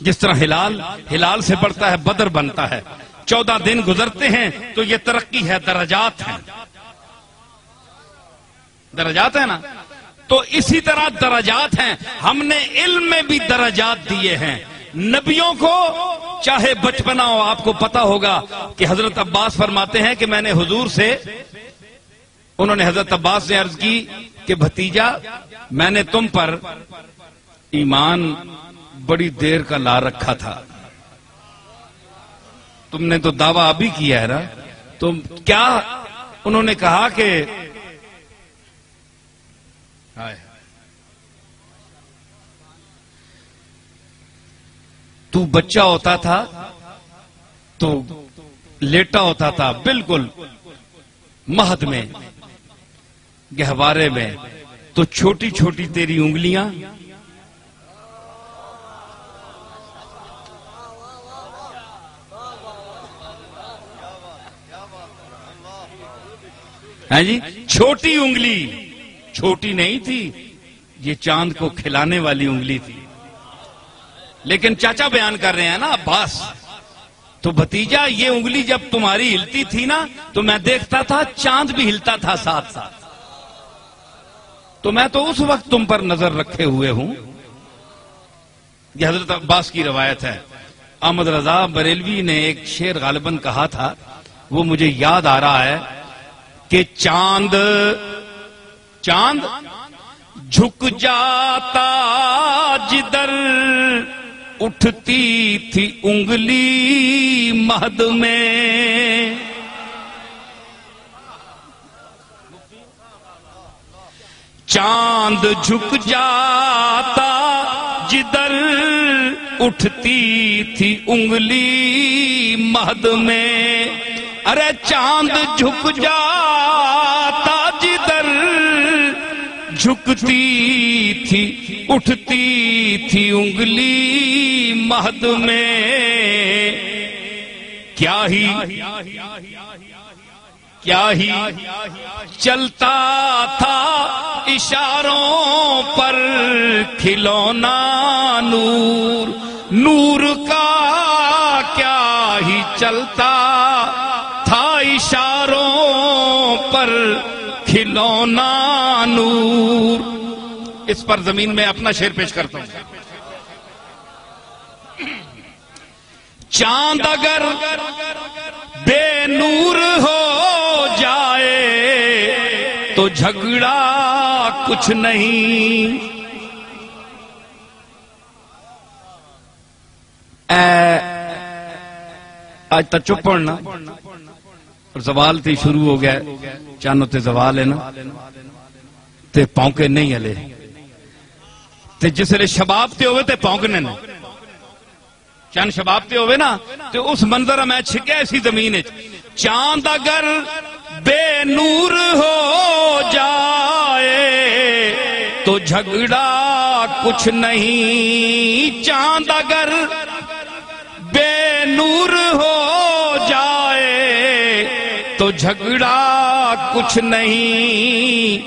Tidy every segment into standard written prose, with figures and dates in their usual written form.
جس طرح ہلال سے بڑھتا ہے بدر بنتا ہے، 14 دن گزرتے ہیں تو یہ ترقی ہے، درجات ہیں، درجات ہیں نا، تو اسی طرح درجات ہیں۔ ہم نے علم میں بھی درجات دیے ہیں نبیوں کو، چاہے بچپنا ہو۔ آپ کو پتا ہوگا کہ حضرت عباس فرماتے ہیں کہ میں نے حضور سے، انہوں نے حضرت عباس سے عرض کی کہ بھتیجا میں نے تم پر ایمان بڑی دیر کا لا رکھا تھا، تم نے تو دعویٰ ابھی کیا ہے نا، تو کیا؟ انہوں نے کہا کہ تو بچہ ہوتا تھا تو لیٹا ہوتا تھا بالکل مہد میں، گہوارے میں، تو چھوٹی چھوٹی تیری انگلیاں ہیں جی، چھوٹی انگلی، چھوٹی نہیں تھی، یہ چاند کو کھلانے والی انگلی تھی۔ لیکن چاچا بیان کر رہے ہیں نا عباس، تو بھتیجا یہ انگلی جب تمہاری ہلتی تھی نا تو میں دیکھتا تھا چاند بھی ہلتا تھا ساتھ ساتھ، تو میں تو اس وقت تم پر نظر رکھے ہوئے ہوں۔ یہ حضرت عباس کی روایت ہے۔ احمد رضا بریلوی نے ایک شعر غالباً کہا تھا، وہ مجھے یاد آ رہا ہے کہ چاند جھک جاتا جدھر اٹھتی تھی انگلی مہد میں، چاند جھک جاتا جدھر اٹھتی تھی انگلی مہد میں، ارے چاند جھک جاتا جدھر جھکتی تھی اٹھتی تھی انگلی مہد میں، کیا ہی چلتا تھا اشاروں پر کھلونا نور، نور کا کیا ہی چلتا تھا اشاروں پر کھلونا نور۔ اس پر زمین میں اپنا شعر پیش کرتا ہوں۔ چاند اگر بے نور ہو جائے تو جھگڑا کچھ نہیں، آج تا چپ پڑھنا اور زوال تے شروع ہو گیا، چانو تے زوال ہے نا تے پونکے نہیں ہلے، تے جس لئے شباب تے ہوئے تے پونکنے نا، چاند شباب تے ہوئے نا تے اس منظر میں چھکے ایسی زمین ہے۔ چاند اگر بے نور ہو جائے تو جھگڑا کچھ نہیں، چاند اگر بے نور ہو جائے تو جھگڑا کچھ نہیں،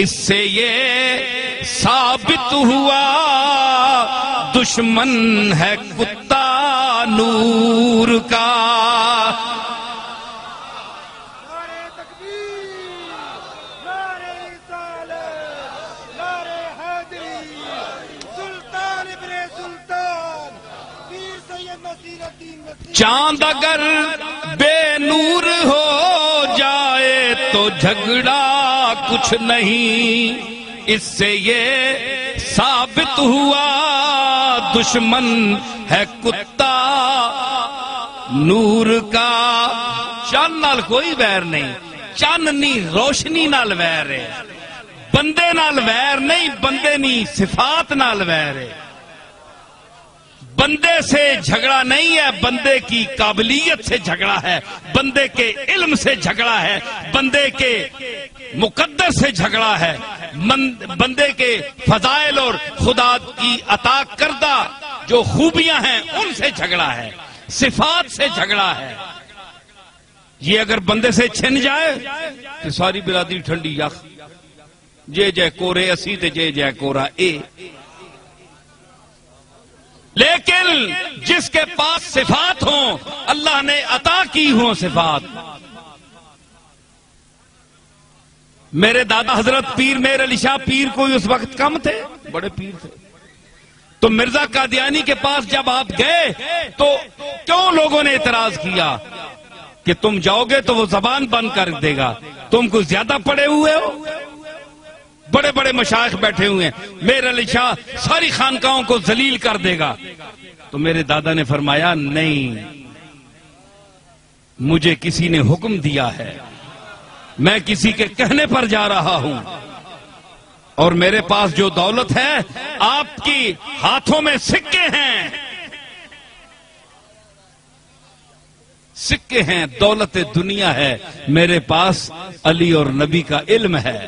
اس سے یہ ثابت ہوا دشمن ہے کتا نور کا۔ چاند اگر بے نور ہو جائے تو جھگڑا کچھ نہیں، اس سے یہ ثابت ہوا دشمن ہے کتا نور کا۔ چاند نال کوئی ویر نہیں، چاننی روشنی نال ویر ہے، بندے نال ویر نہیں، بندے نی صفات نال ویر ہے۔ بندے سے جھگڑا نہیں ہے، بندے کی قابلیت سے جھگڑا ہے، بندے کے علم سے جھگڑا ہے، بندے کے مقدر سے جھگڑا ہے، بندے کے فضائل اور خدا کی عطا کردہ جو خوبیاں ہیں ان سے جھگڑا ہے، صفات سے جھگڑا ہے۔ یہ اگر بندے سے چھن جائے تو ساری برادری ٹھنڈی یخ، جے جے کورے اسی تے جے جے کورا اے۔ لیکن جس کے پاس صفات ہوں، اللہ نے عطا کی ہوں صفات. میرے دادا حضرت پیر میر علی شاہ پیر کوئی اس وقت کم تھے، بڑے پیر تھے. تو مرزا قادیانی کے پاس جب آپ گئے تو کیوں لوگوں نے اعتراض کیا کہ تم جاؤ گے تو وہ زبان بند کر دے گا، تم کچھ زیادہ پڑے ہوئے ہو. بڑے بڑے مشائخ بیٹھے ہوئے ہیں، میر علی شاہ ساری خانقاہوں کو ذلیل کر دے گا. تو میرے دادا نے فرمایا نہیں، مجھے کسی نے حکم دیا ہے، میں کسی کے کہنے پر جا رہا ہوں، اور میرے پاس جو دولت ہے، آپ کی ہاتھوں میں سکے ہیں، سکے ہیں، دولت دنیا ہے، میرے پاس علی اور نبی کا علم ہے.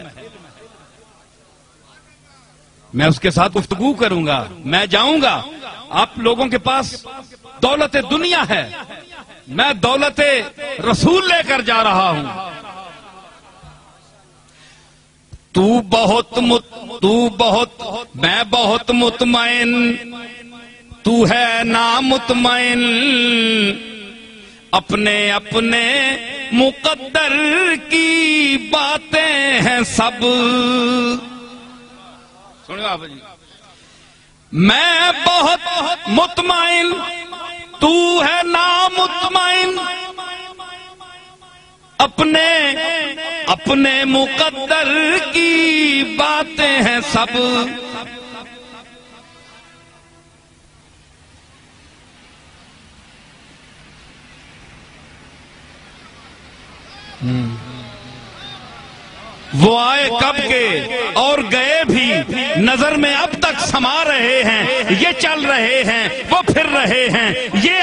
میں اس کے ساتھ گفتگو کروں گا، میں جاؤں گا. آپ لوگوں کے پاس دولت دنیا ہے، میں دولت رسول لے کر جا رہا ہوں. میں بہت مطمئن، تو ہے نامطمئن، اپنے اپنے مقدر کی باتیں ہیں سب. سنو آپ جی، میں بہت مطمئن، تو ہے نامطمئن، اپنے مقدر کی باتیں ہیں سب. وہ آئے کب کے اور گئے بھی، نظر میں اب تک سما رہے ہیں. یہ چل رہے ہیں، وہ پھر رہے ہیں، یہ